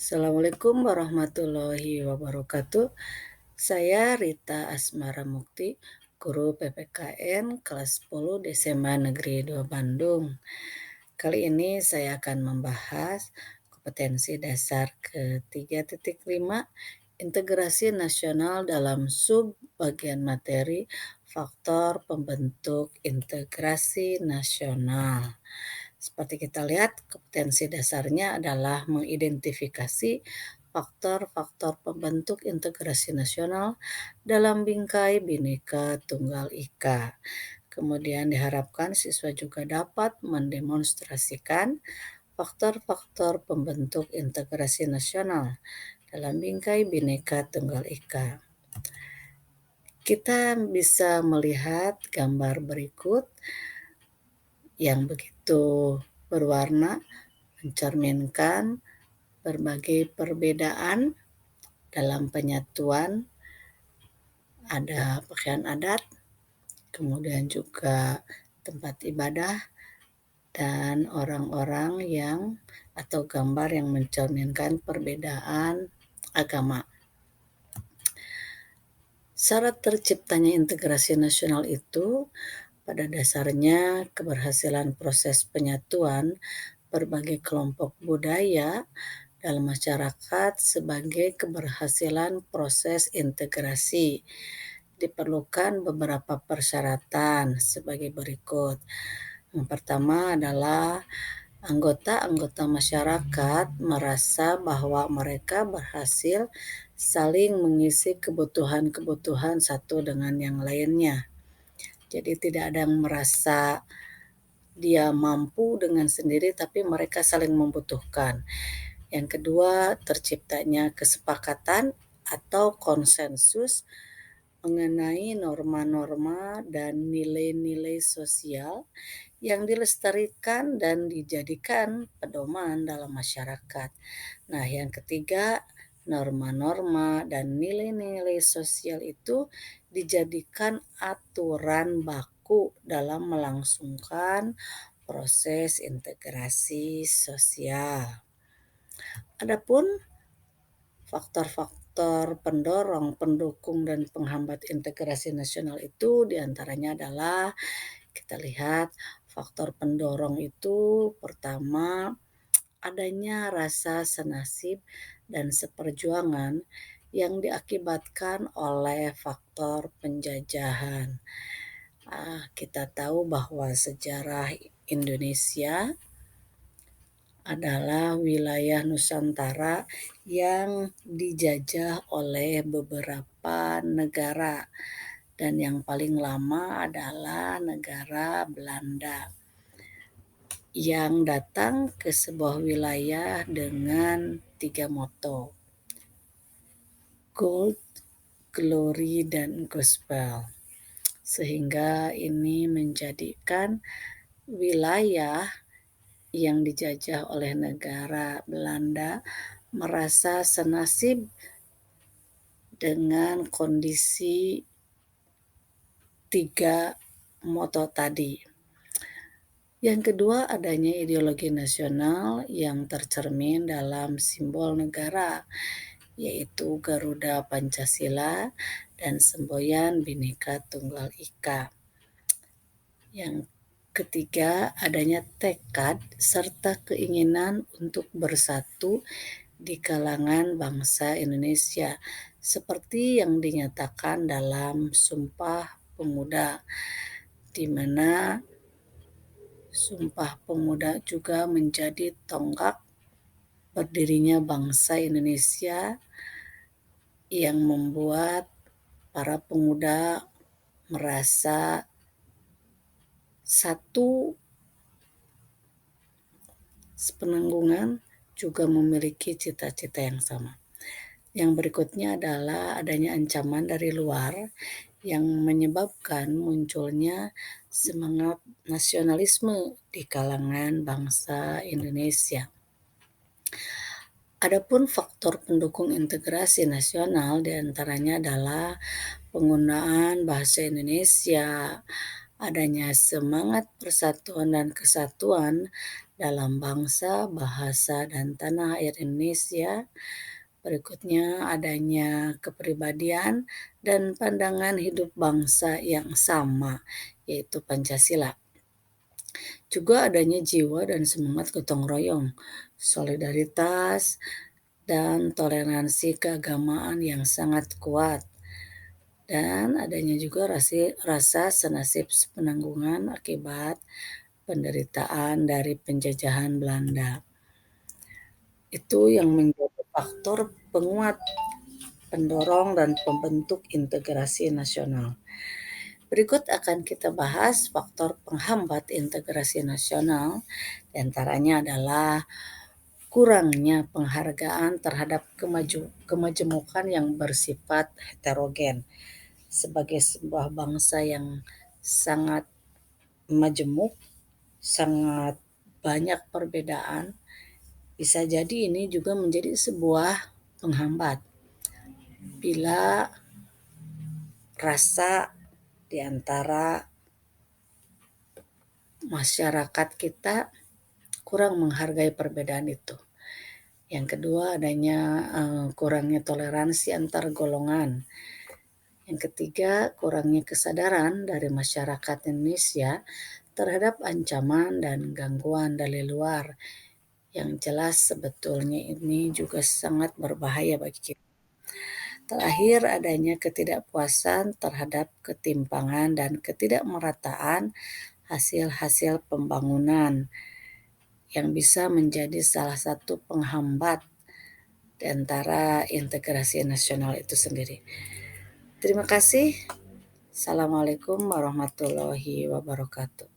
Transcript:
Assalamualaikum warahmatullahi wabarakatuh. Saya Rita Asmara Mukti, guru PPKN kelas 10 di SMA Negeri 2 Bandung. Kali ini saya akan membahas kompetensi dasar ke-3.5 integrasi nasional dalam sub bagian materi faktor pembentuk integrasi nasional. Seperti kita lihat, kompetensi dasarnya adalah mengidentifikasi faktor-faktor pembentuk integrasi nasional dalam bingkai Bhinneka Tunggal Ika. Kemudian diharapkan siswa juga dapat mendemonstrasikan faktor-faktor pembentuk integrasi nasional dalam bingkai Bhinneka Tunggal Ika. Kita bisa melihat gambar berikut yang begitu berwarna, mencerminkan berbagai perbedaan dalam penyatuan. Ada pakaian adat, kemudian juga tempat ibadah, dan orang-orang yang atau gambar yang mencerminkan perbedaan agama. Syarat terciptanya integrasi nasional itu pada dasarnya keberhasilan proses penyatuan berbagai kelompok budaya dalam masyarakat sebagai keberhasilan proses integrasi. Diperlukan beberapa persyaratan sebagai berikut. Yang pertama adalah anggota-anggota masyarakat merasa bahwa mereka berhasil saling mengisi kebutuhan-kebutuhan satu dengan yang lainnya. Jadi tidak ada yang merasa dia mampu dengan sendiri, tapi mereka saling membutuhkan. Yang kedua, terciptanya kesepakatan atau konsensus mengenai norma-norma dan nilai-nilai sosial yang dilestarikan dan dijadikan pedoman dalam masyarakat. Nah, yang ketiga, norma-norma dan nilai-nilai sosial itu dijadikan aturan baku dalam melangsungkan proses integrasi sosial. Adapun faktor-faktor pendorong, pendukung, dan penghambat integrasi nasional itu diantaranya adalah kita lihat faktor pendorong itu pertama adanya rasa senasib dan seperjuangan yang diakibatkan oleh faktor penjajahan. Kita tahu bahwa sejarah Indonesia adalah wilayah Nusantara yang dijajah oleh beberapa negara, dan yang paling lama adalah negara Belanda yang datang ke sebuah wilayah dengan 3 moto: Gold, Glory, dan Gospel. Sehingga ini menjadikan wilayah yang dijajah oleh negara Belanda merasa senasib dengan kondisi 3 moto tadi. Yang kedua, adanya ideologi nasional yang tercermin dalam simbol negara, yaitu Garuda Pancasila dan semboyan Bhinneka Tunggal Ika. Yang ketiga, adanya tekad serta keinginan untuk bersatu di kalangan bangsa Indonesia, seperti yang dinyatakan dalam Sumpah Pemuda, di mana Sumpah Pemuda juga menjadi tonggak berdirinya bangsa Indonesia yang membuat para pemuda merasa satu sepenanggungan, juga memiliki cita-cita yang sama. Yang berikutnya adalah adanya ancaman dari luar yang menyebabkan munculnya semangat nasionalisme di kalangan bangsa Indonesia. Adapun faktor pendukung integrasi nasional diantaranya adalah penggunaan bahasa Indonesia, adanya semangat persatuan dan kesatuan dalam bangsa, bahasa, dan tanah air Indonesia. Berikutnya adanya kepribadian dan pandangan hidup bangsa yang sama, yaitu Pancasila. Juga adanya jiwa dan semangat gotong royong, solidaritas, dan toleransi keagamaan yang sangat kuat. Dan adanya juga rasa senasib sepenanggungan akibat penderitaan dari penjajahan Belanda. Itu yang menjadi faktor penguat, pendorong, dan pembentuk integrasi nasional. Berikut akan kita bahas faktor penghambat integrasi nasional. Di antaranya adalah kurangnya penghargaan terhadap kemajemukan yang bersifat heterogen. Sebagai sebuah bangsa yang sangat majemuk, sangat banyak perbedaan, bisa jadi ini juga menjadi sebuah penghambat bila rasa di antara masyarakat kita kurang menghargai perbedaan itu. Yang kedua adanya kurangnya toleransi antar golongan. Yang ketiga, kurangnya kesadaran dari masyarakat Indonesia terhadap ancaman dan gangguan dari luar. Yang jelas sebetulnya ini juga sangat berbahaya bagi kita. Terakhir, adanya ketidakpuasan terhadap ketimpangan dan ketidakmerataan hasil-hasil pembangunan yang bisa menjadi salah satu penghambat di antara integrasi nasional itu sendiri. Terima kasih. Assalamualaikum warahmatullahi wabarakatuh.